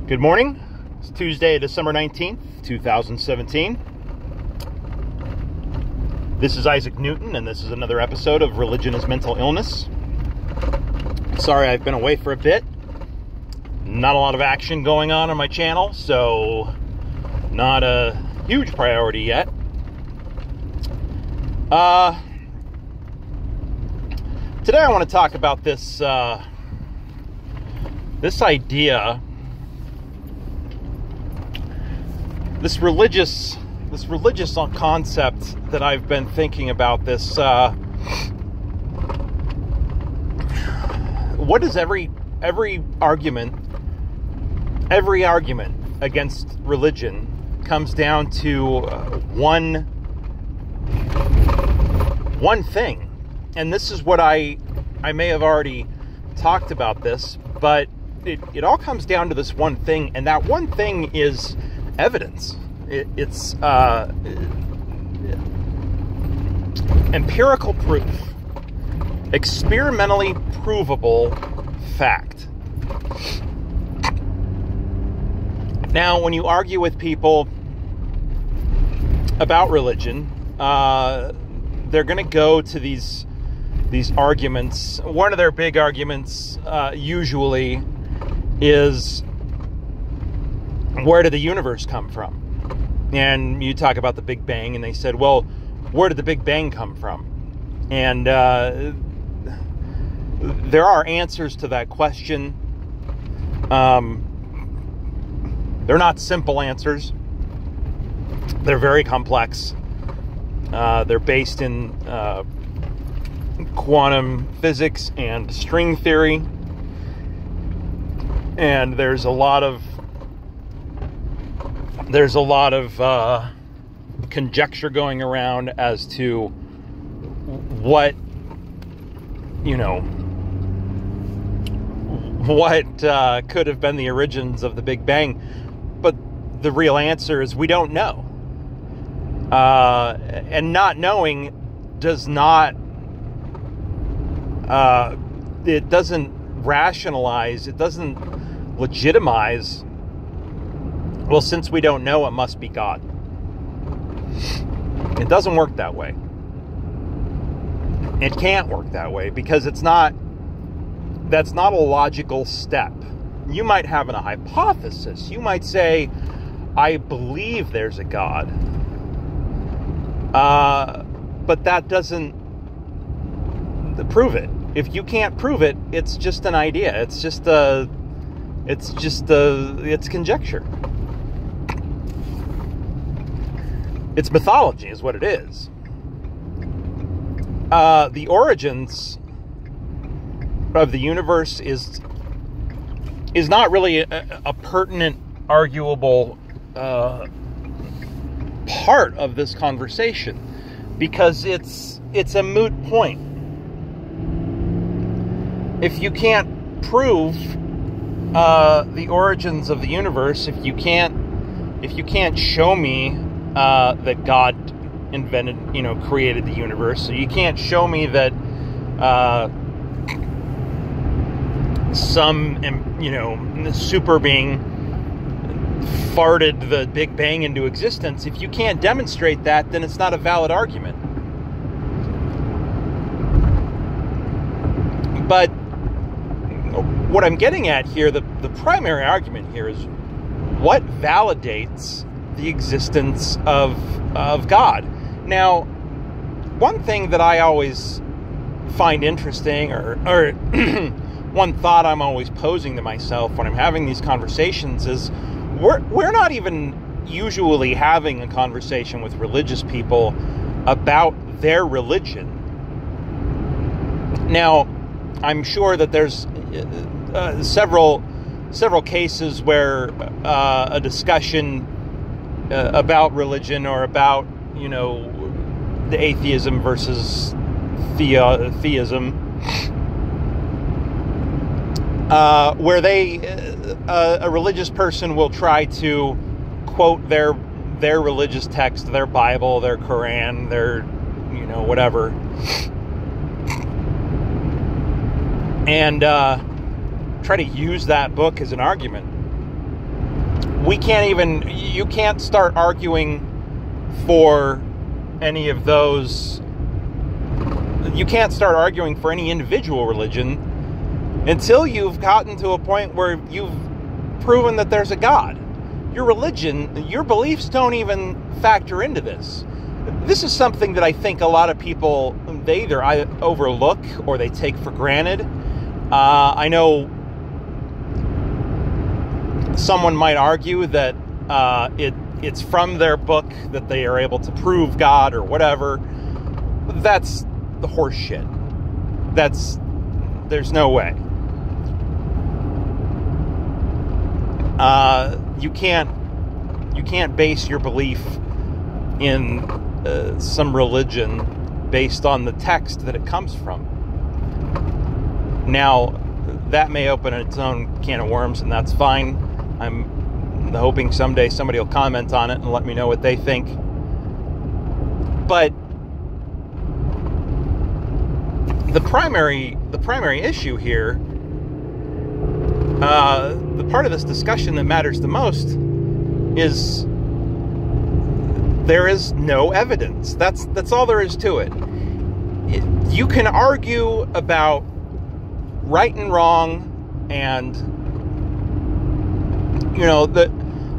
Good morning. It's Tuesday, December 19th, 2017. This is Isaac Newton, and this is another episode of Religion is Mental Illness. Sorry I've been away for a bit. Not a lot of action going on my channel, so not a huge priority yet. Today I want to talk about this idea, this religious concept that I've been thinking about. What is every argument against religion comes down to one thing. And this is what I may have already talked about this, but it all comes down to this one thing, and that one thing is evidence. It's empirical proof, experimentally provable fact. Now, when you argue with people about religion, they're going to go to these arguments. One of their big arguments usually is, where did the universe come from? And you talk about the Big Bang, and they said, well, where did the Big Bang come from? And there are answers to that question. They're not simple answers. They're very complex. They're based in quantum physics and string theory. And there's a lot of conjecture going around as to what could have been the origins of the Big Bang. But the real answer is we don't know. And not knowing does not, it doesn't rationalize, it doesn't legitimize, well, since we don't know, it must be God. It doesn't work that way. It can't work that way because that's not a logical step. You might have a hypothesis. You might say, I believe there's a God. But that doesn't prove it. If you can't prove it, it's just an idea. It's conjecture. It's mythology is what it is. The origins of the universe is not really a pertinent, arguable part of this conversation, because it's a moot point. If you can't prove the origins of the universe, if you can't show me that God created the universe, so you can't show me that some super being farted the Big Bang into existence. If you can't demonstrate that, then it's not a valid argument. But what I'm getting at here, the primary argument here, is what validates the existence of God. Now, one thing that I always find interesting, or one thought I'm always posing to myself when I'm having these conversations, is we're not even usually having a conversation with religious people about their religion. Now, I'm sure that there's several cases where a discussion about religion, or about the atheism versus theism, where a religious person will try to quote their religious text, their Bible, their Quran, their whatever, and try to use that book as an argument. you can't start arguing for any of those. You can't start arguing for any individual religion until you've gotten to a point where you've proven that there's a God. Your religion, your beliefs don't even factor into this. This is something that I think a lot of people, they either overlook or they take for granted. I know someone might argue that it's from their book that they are able to prove God or whatever. That's the horse shit. There's no way. You can't base your belief in some religion based on the text that it comes from. Now, that may open its own can of worms, and that's fine. I'm hoping someday somebody will comment on it and let me know what they think. But the primary issue here, the part of this discussion that matters the most, is there is no evidence. That's all there is to it. You can argue about right and wrong, and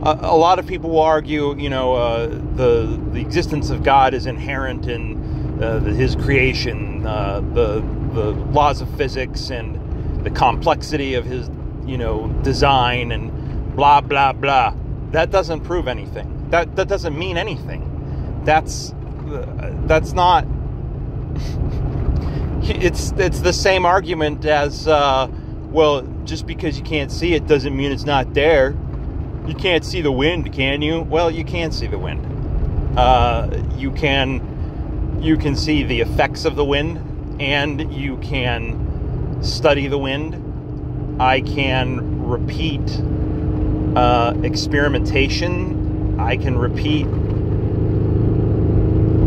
a lot of people will argue, the existence of God is inherent in his creation, the laws of physics, and the complexity of his design, and blah blah blah. That doesn't prove anything. That doesn't mean anything. That's not. It's the same argument as well. Just because you can't see it doesn't mean it's not there. You can't see the wind, can you? Well, you can see the wind. You can see the effects of the wind, and you can study the wind. I can repeat experimentation. I can repeat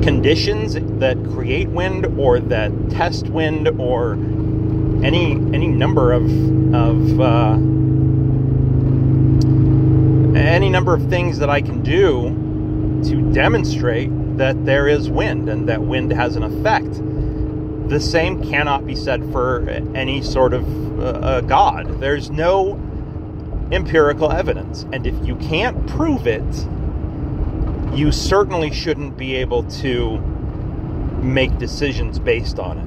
conditions that create wind or that test wind, or any number of things that I can do to demonstrate that there is wind and that wind has an effect. The same cannot be said for any sort of God. There's no empirical evidence, and if you can't prove it, you certainly shouldn't be able to make decisions based on it.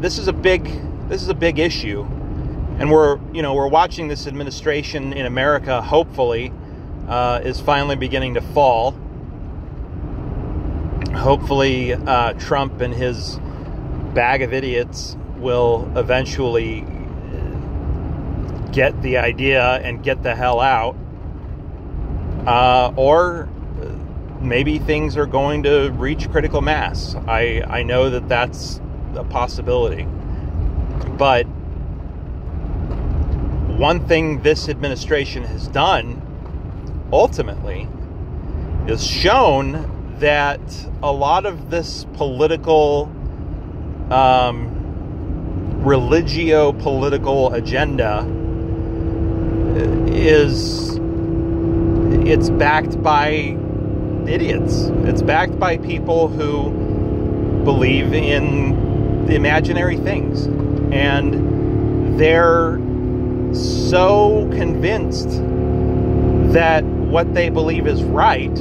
This is a big issue, and we're watching this administration in America, hopefully, is finally beginning to fall. Hopefully, Trump and his bag of idiots will eventually get the idea and get the hell out. Or maybe things are going to reach critical mass. I know that that's a possibility. But one thing this administration has done, ultimately, is shown that a lot of this political, religio-political agenda it's backed by idiots. It's backed by people who believe in imaginary things. And they're so convinced that what they believe is right,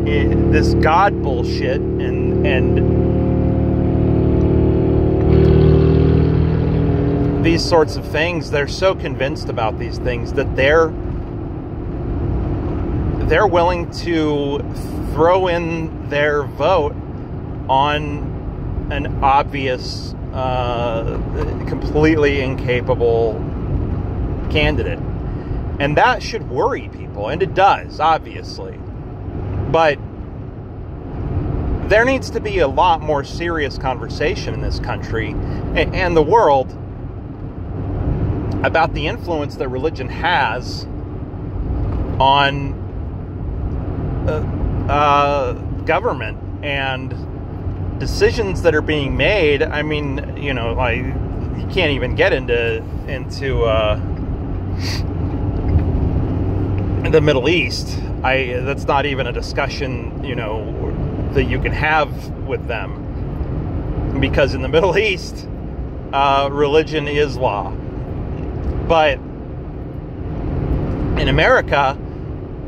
this God bullshit, and these sorts of things, they're so convinced about these things that they're willing to throw in their vote on an obvious, completely incapable candidate. And that should worry people, and it does, obviously. But there needs to be a lot more serious conversation in this country and the world about the influence that religion has on government and decisions that are being made. I mean, you can't even get into the Middle East. That's not even a discussion, that you can have with them, because in the Middle East, religion is law. But in America,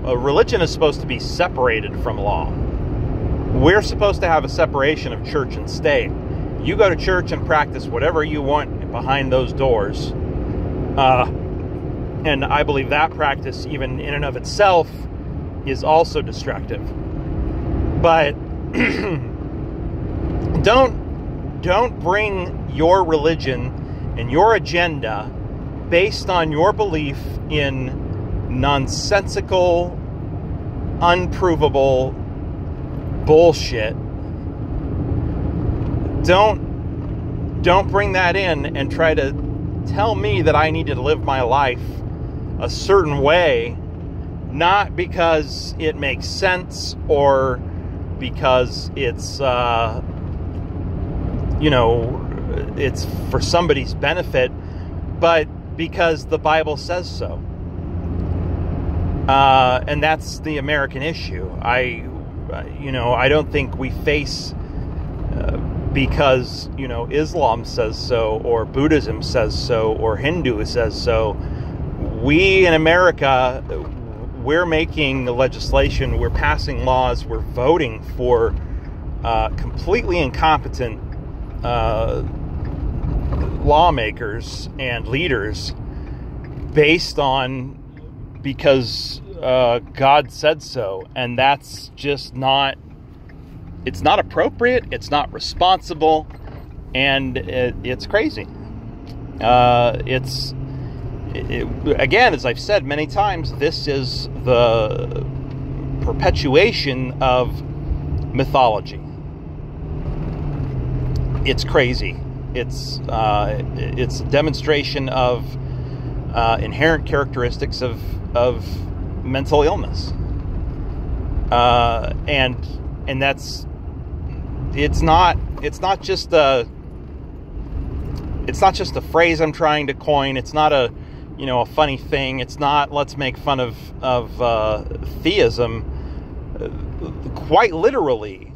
religion is supposed to be separated from law. We're supposed to have a separation of church and state. You go to church and practice whatever you want behind those doors. And I believe that practice, even in and of itself, is also destructive. But don't bring your religion and your agenda based on your belief in nonsensical, unprovable bullshit. Don't bring that in and try to tell me that I need to live my life a certain way, not because it makes sense or because it's it's for somebody's benefit, but because the Bible says so. And that's the American issue. I don't think we face because Islam says so, or Buddhism says so, or Hindu says so. We in America, we're making the legislation, we're passing laws, we're voting for completely incompetent lawmakers and leaders because God said so, and that's just not. It's not appropriate. It's not responsible, and it's crazy. Again, as I've said many times, this is the perpetuation of mythology. It's crazy. It's a demonstration of inherent characteristics of mental illness, and that's. It's not just a phrase I'm trying to coin. It's not a funny thing. It's not let's make fun of theism. Quite literally,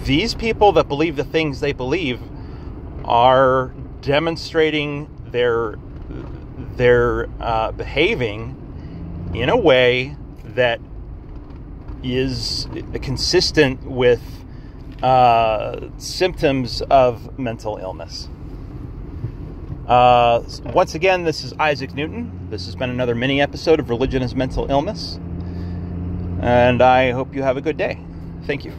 these people that believe the things they believe are demonstrating their behaving in a way that is consistent with symptoms of mental illness. Once again, this is Isaac Newton. This has been another mini episode of Religion as Mental Illness, and I hope you have a good day. Thank you.